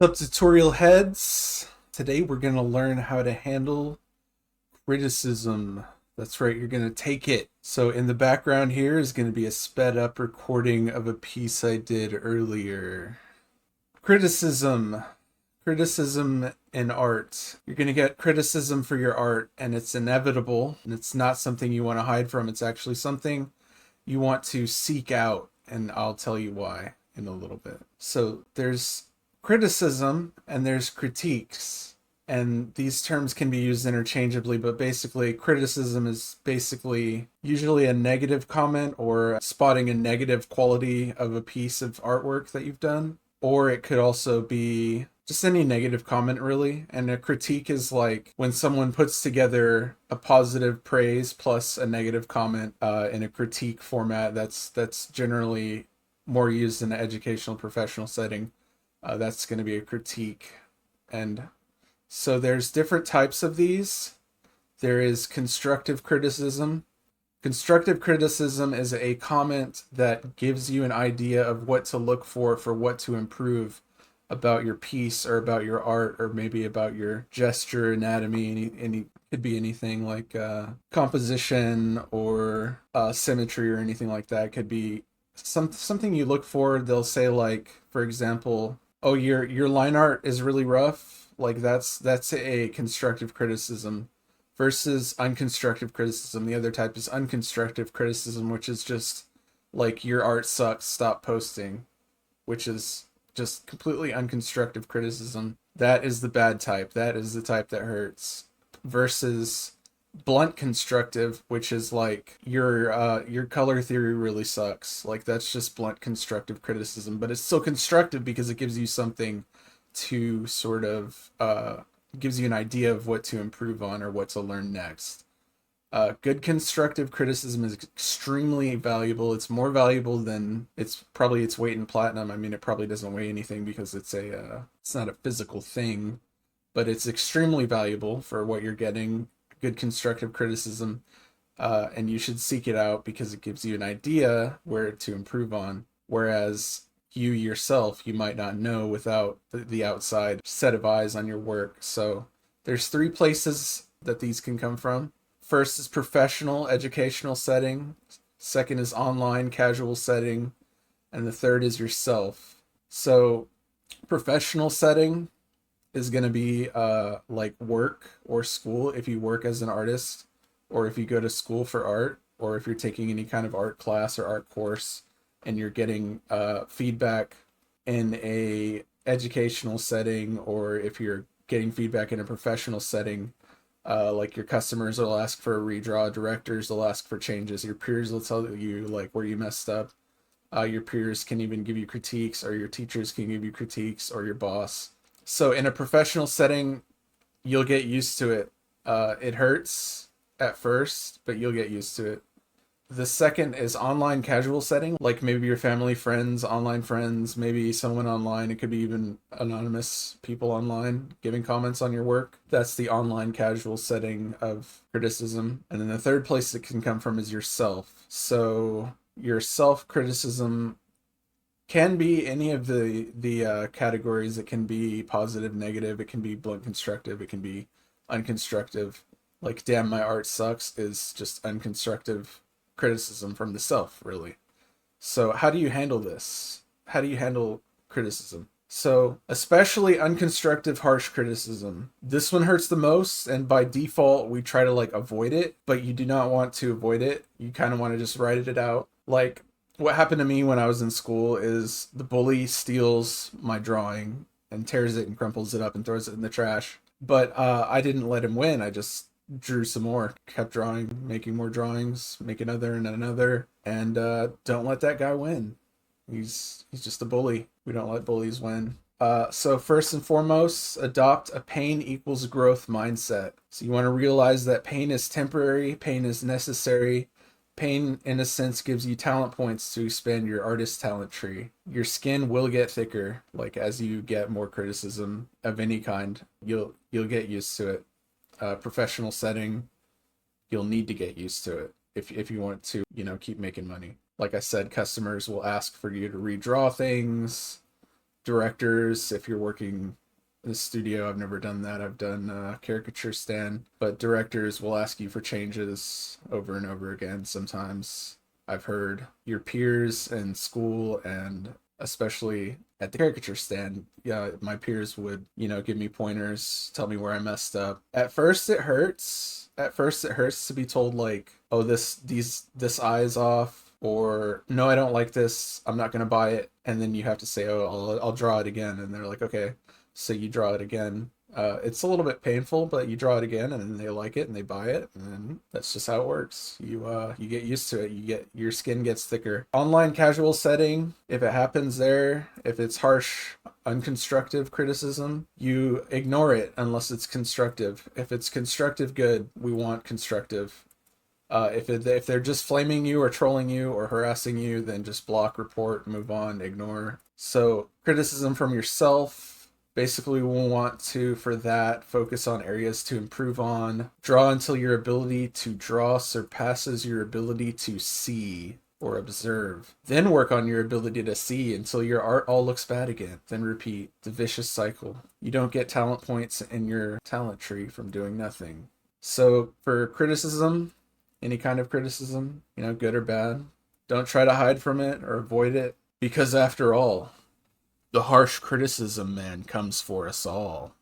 Up tutorial heads. Today we're going to learn how to handle criticism. That's right, you're going to take it. So in the background here is going to be a sped up recording of a piece I did earlier. Criticism. Criticism in art. You're going to get criticism for your art, and it's inevitable, and it's not something you want to hide from. It's actually something you want to seek out, and I'll tell you why in a little bit. So there's criticism and there's critiques, and these terms can be used interchangeably, but basically criticism is basically usually a negative comment or spotting a negative quality of a piece of artwork that you've done, or it could also be just any negative comment really. And a critique is like when someone puts together a positive praise plus a negative comment in a critique format. That's generally more used in an educational professional setting. That's going to be a critique. And so there's different types of these. There is constructive criticism. Constructive criticism is a comment that gives you an idea of what to look for what to improve about your piece or about your art or maybe about your gesture, anatomy, any could be anything like composition or symmetry or anything like that. It could be something you look for. They'll say like, for example, oh, your line art is really rough. Like that's a constructive criticism versus unconstructive criticism. The other type is unconstructive criticism, which is just like your art sucks, stop posting, which is just completely unconstructive criticism. That is the bad type. That is the type that hurts. Versus blunt constructive, which is like your color theory really sucks. Like that's just blunt constructive criticism, but it's still constructive because it gives you something to sort of gives you an idea of what to improve on or what to learn next. Good constructive criticism is extremely valuable. It's more valuable than it's probably its weight in platinum. I mean, it probably doesn't weigh anything because it's not a physical thing, but it's extremely valuable for what you're getting. Good constructive criticism, and you should seek it out because it gives you an idea where to improve on. Whereas you yourself, you might not know without the outside set of eyes on your work. So there's three places that these can come from. First is professional educational setting. Second is online casual setting. And the third is yourself. So professional setting is going to be like work or school if you work as an artist, or if you go to school for art, or if you're taking any kind of art class or art course and you're getting feedback in a educational setting, or if you're getting feedback in a professional setting, like your customers will ask for a redraw, directors will ask for changes, your peers will tell you like where you messed up. Your peers can even give you critiques, or your teachers can give you critiques, or your boss. So in a professional setting, you'll get used to it. It hurts at first, but you'll get used to it. The second is online casual setting, like maybe your family, friends, online friends, maybe someone online. It could be even anonymous people online giving comments on your work. That's the online casual setting of criticism. And then the third place it can come from is yourself. So your self criticism can be any of the categories. It can be positive, negative. It can be blunt constructive. It can be unconstructive. Like, damn, my art sucks is just unconstructive criticism from the self, really. So how do you handle this? How do you handle criticism? So, especially unconstructive, harsh criticism. This one hurts the most, and by default, we try to like avoid it, but you do not want to avoid it. You kind of want to just write it out. Like, what happened to me when I was in school is the bully steals my drawing and tears it and crumples it up and throws it in the trash. But I didn't let him win. I just drew some more, kept drawing, making more drawings, make another and another, and don't let that guy win. He's just a bully. We don't let bullies win. So first and foremost, adopt a pain equals growth mindset. So you want to realize that pain is temporary, pain is necessary. Pain, in a sense, gives you talent points to expand your artist talent tree. Your skin will get thicker, like as you get more criticism of any kind. You'll get used to it. Professional setting, you'll need to get used to it if you want to, keep making money. Like I said, customers will ask for you to redraw things. Directors, if you're working in the studio, I've never done that. I've done caricature stand, but directors will ask you for changes over and over again. Sometimes I've heard your peers in school and especially at the caricature stand, yeah, my peers would, give me pointers, tell me where I messed up. At first it hurts. At first it hurts to be told like, oh, this eye is off, or no, I don't like this, I'm not gonna buy it. And then you have to say, oh, I'll draw it again. And they're like, okay, so you draw it again. It's a little bit painful, but you draw it again, and then they like it and they buy it, and then that's just how it works. You get used to it. Your skin gets thicker. Online casual setting, if it happens there, if it's harsh, unconstructive criticism, you ignore it unless it's constructive. If it's constructive, good. We want constructive. If they're just flaming you or trolling you or harassing you, then just block, report, move on, ignore. So criticism from yourself. Basically, we'll want to, for that, focus on areas to improve on. Draw until your ability to draw surpasses your ability to see or observe. Then work on your ability to see until your art all looks bad again. Then repeat the vicious cycle. You don't get talent points in your talent tree from doing nothing. So for criticism, any kind of criticism, good or bad, don't try to hide from it or avoid it, because after all, the harsh criticism man comes for us all.